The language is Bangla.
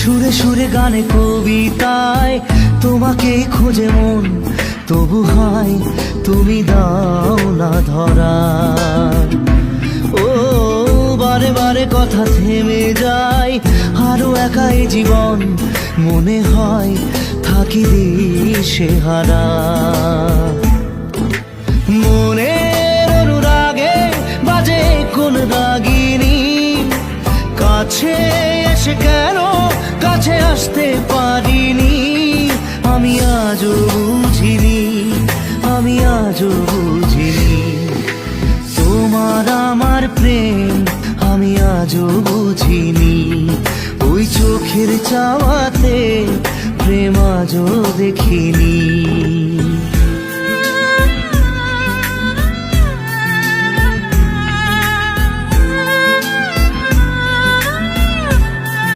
সুরে সুরে গানে কবিতায় তোমাকে খোঁজে মন, তবু হয় তুমি দাও না ধরা। ও বারে বারে কথা থেমে যায়, আরো একাই জীবন মনে হয় থাকি দিশে হারা। মনের অনুরাগে বাজে কোন রাগিনী, কাছে এসে কেন কাছে আসতে পারিনি। আমি আজও বুঝিনি, আমি আজও বুঝিনি তোমার আমার প্রেম, আমি আজও বুঝিনি। ওই চোখের চাওয়াতে প্রেম আজও দেখিনি।